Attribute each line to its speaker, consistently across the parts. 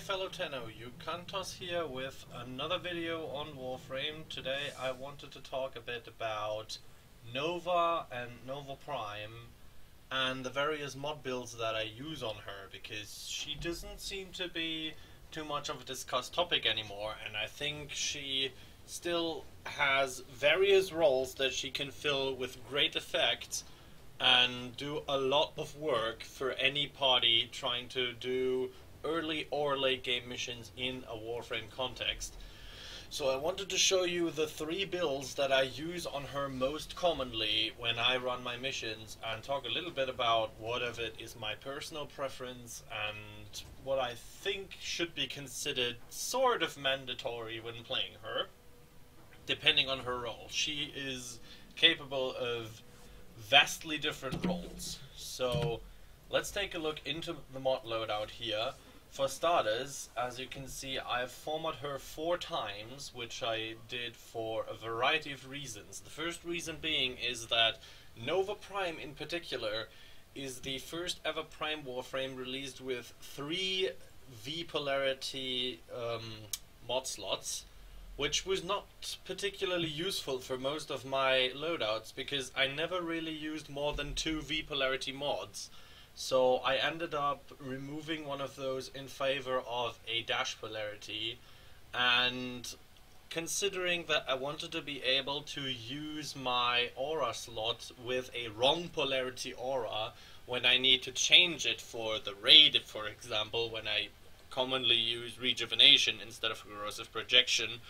Speaker 1: fellow Tenno, Kantos here with another video on Warframe. Today I wanted to talk a bit about Nova and Nova Prime and the various mod builds that I use on her, because she doesn't seem to be too much of a discussed topic anymore, and I think she still has various roles that she can fill with great effect and do a lot of work for any party trying to do early or late game missions in a Warframe context. So I wanted to show you the 3 builds that I use on her most commonly when I run my missions, and talk a little bit about what of it is my personal preference and what I think should be considered sort of mandatory when playing her, depending on her role. She is capable of vastly different roles. So let's take a look into the mod loadout here. For starters, as you can see, I've formatted her 4 times, which I did for a variety of reasons. The first reason being is that Nova Prime in particular is the first ever Prime Warframe released with 3 V polarity mod slots, which was not particularly useful for most of my loadouts, because I never really used more than 2 V polarity mods. So I ended up removing one of those in favor of a dash polarity, and considering that I wanted to be able to use my aura slot with a wrong polarity aura when I need to change it for the raid, for example, when I commonly use rejuvenation instead of corrosive projection,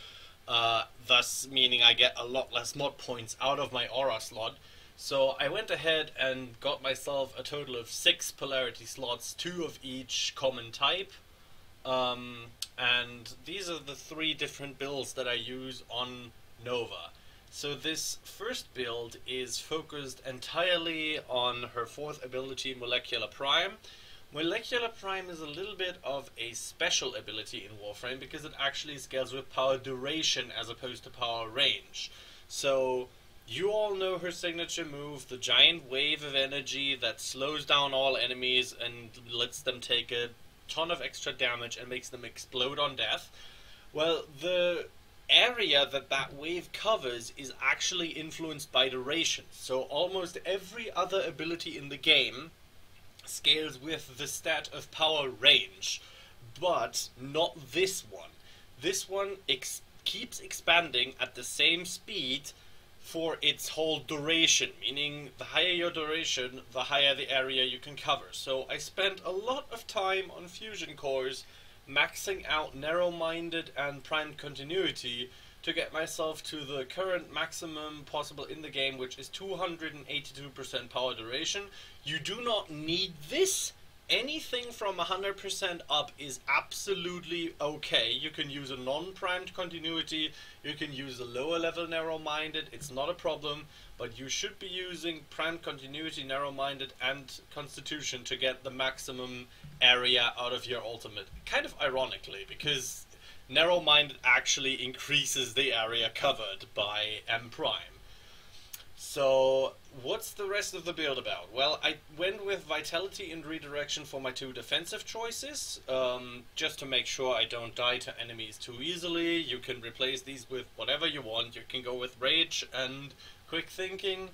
Speaker 1: thus meaning I get a lot less mod points out of my aura slot. So I went ahead and got myself a total of 6 polarity slots, 2 of each common type, and these are the 3 different builds that I use on Nova. So this first build is focused entirely on her 4th ability, Molecular Prime. Molecular Prime is a little bit of a special ability in Warframe, because it actually scales with power duration as opposed to power range. So you all know her signature move, the giant wave of energy that slows down all enemies and lets them take a ton of extra damage and makes them explode on death. Well, the area that that wave covers is actually influenced by duration. So almost every other ability in the game scales with the stat of power range, but not this one. This one keeps expanding at the same speed for its whole duration, meaning the higher your duration, the higher the area you can cover. So I spent a lot of time on fusion cores maxing out narrow-minded and primed continuity to get myself to the current maximum possible in the game, which is 282% power duration. You do not need this. Anything from 100% up is absolutely okay. You can use a non-primed continuity, you can use a lower level narrow-minded, it's not a problem, but you should be using primed continuity, narrow-minded, and constitution to get the maximum area out of your ultimate. Kind of ironically, because narrow-minded actually increases the area covered by M prime. So what's the rest of the build about? Well, I went with Vitality and Redirection for my 2 defensive choices, just to make sure I don't die to enemies too easily. You can replace these with whatever you want. You can go with Rage and Quick Thinking.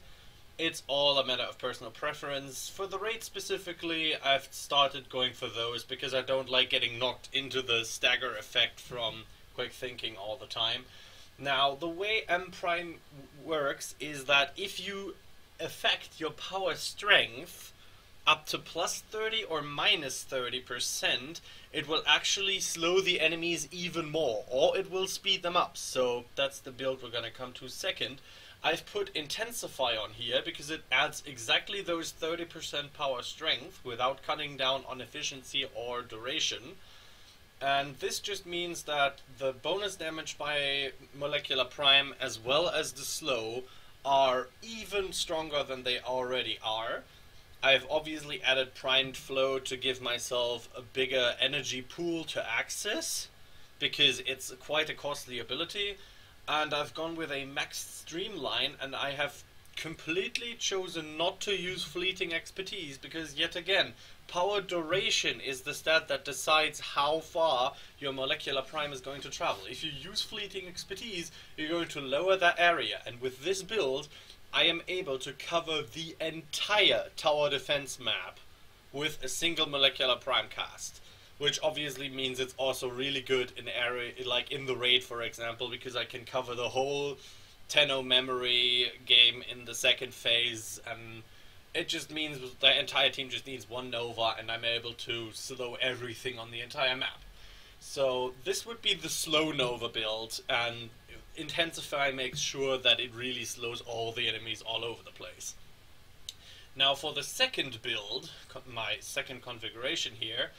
Speaker 1: It's all a matter of personal preference. For the raid specifically, I've started going for those because I don't like getting knocked into the stagger effect from Quick Thinking all the time. Now, the way M Prime works is that if you affect your power strength up to plus 30 or minus 30%, it will actually slow the enemies even more, or it will speed them up. So that's the build we're going to come to second. I've put Intensify on here because it adds exactly those 30% power strength without cutting down on efficiency or duration. And this just means that the bonus damage by Molecular Prime as well as the slow are even stronger than they already are. I've obviously added Primed Flow to give myself a bigger energy pool to access, because it's quite a costly ability. And I've gone with a maxed Streamline, and I have completely chosen not to use fleeting expertise because, yet again, power duration is the stat that decides how far your molecular prime is going to travel. If you use fleeting expertise, you're going to lower that area, and with this build, I am able to cover the entire tower defense map with a single molecular prime cast. Which obviously means it's also really good in area like in the raid, for example, because I can cover the whole 10-0 memory game in the second phase, and it just means the entire team just needs one Nova, and I'm able to slow everything on the entire map. So this would be the slow Nova build, and Intensify makes sure that it really slows all the enemies all over the place. Now for the second build, my second configuration here,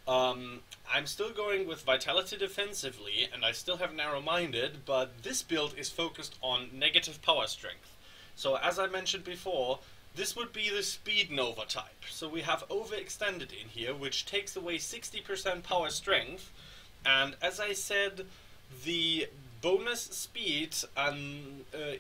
Speaker 1: I'm still going with Vitality defensively, and I still have Narrow-Minded, but this build is focused on negative power strength. So as I mentioned before, this would be the Speed Nova type. So we have Overextended in here, which takes away 60% power strength, and as I said, the bonus speed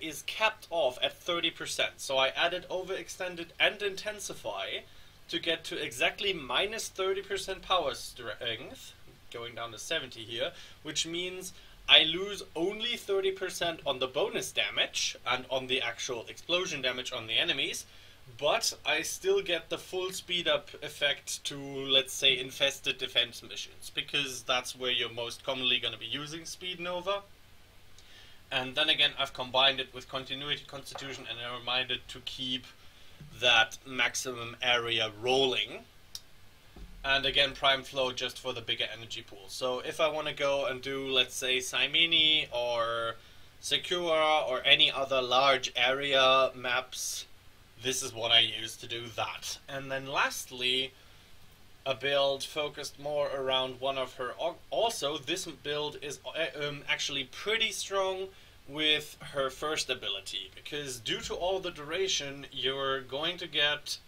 Speaker 1: is capped off at 30%. So I added Overextended and Intensify to get to exactly minus 30% power strength, going down to 70 here, which means I lose only 30% on the bonus damage and on the actual explosion damage on the enemies, but I still get the full speed up effect to, let's say, infested defense missions, because that's where you're most commonly going to be using Speed Nova. And then again, I've combined it with Continuity Constitution and Narrow-Minded to keep that maximum area rolling, and again Prime Flow just for the bigger energy pool. So if I want to go and do, let's say, Saimini or Secura or any other large area maps, this is what I use to do that. And then lastly, a build focused more around one of her, also this build is actually pretty strong with her first ability, because due to all the duration, you're going to get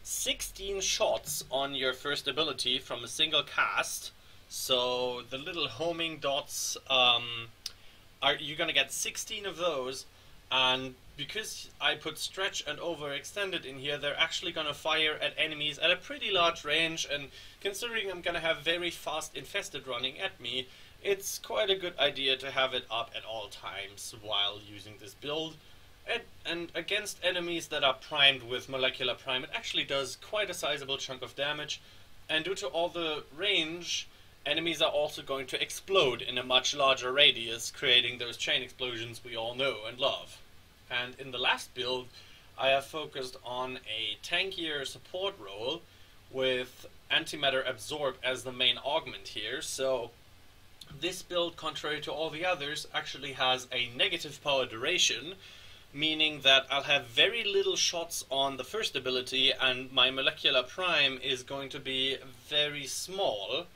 Speaker 1: 16 shots on your first ability from a single cast. So the little homing dots, you're going to get 16 of those, and because I put Stretch and Overextended in here, they're actually going to fire at enemies at a pretty large range, and considering I'm going to have very fast Infested running at me, it's quite a good idea to have it up at all times while using this build. And against enemies that are primed with Molecular Prime, it actually does quite a sizable chunk of damage, and due to all the range, enemies are also going to explode in a much larger radius, creating those chain explosions we all know and love. And in the last build, I have focused on a tankier support role with Antimatter Absorb as the main augment here. So this build, contrary to all the others, actually has a negative power duration, meaning that I'll have very little shots on the first ability, and my Molecular Prime is going to be very small.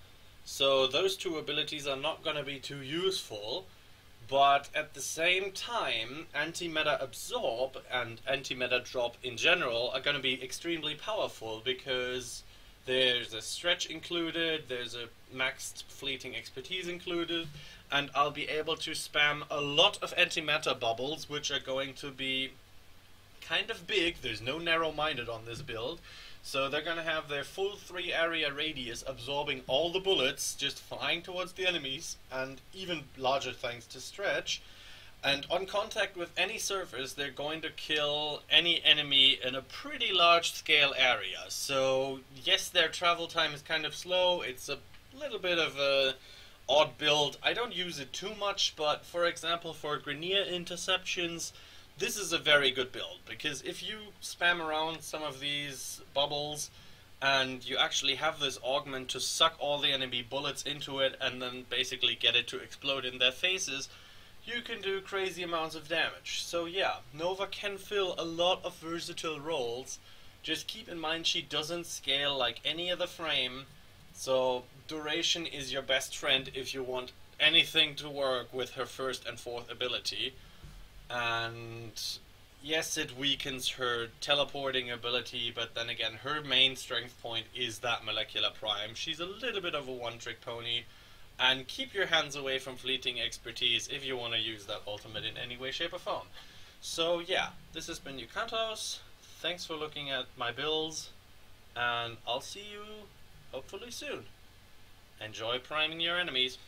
Speaker 1: So those two abilities are not going to be too useful. But at the same time, Antimatter Absorb and Antimatter Drop in general are going to be extremely powerful, because there's a Stretch included, there's a maxed Fleeting Expertise included, and I'll be able to spam a lot of Antimatter Bubbles, which are going to be kind of big. There's no Narrow-Minded on this build, so they're going to have their full 3 area radius, absorbing all the bullets, just flying towards the enemies, and even larger thanks to Stretch. And on contact with any surface, they're going to kill any enemy in a pretty large scale area. So yes, their travel time is kind of slow, it's a little bit of a odd build. I don't use it too much, but for example for Grineer interceptions, this is a very good build, because if you spam around some of these bubbles and you actually have this augment to suck all the enemy bullets into it and then basically get it to explode in their faces, you can do crazy amounts of damage. So yeah, Nova can fill a lot of versatile roles. Just keep in mind she doesn't scale like any other frame, so duration is your best friend if you want anything to work with her first and fourth ability. And yes, it weakens her teleporting ability, but then again, her main strength point is that Molecular Prime. She's a little bit of a one-trick pony, and keep your hands away from Fleeting Expertise if you want to use that ultimate in any way, shape, or form. So yeah, this has been Yukatos. Thanks for looking at my builds, and I'll see you hopefully soon. Enjoy priming your enemies.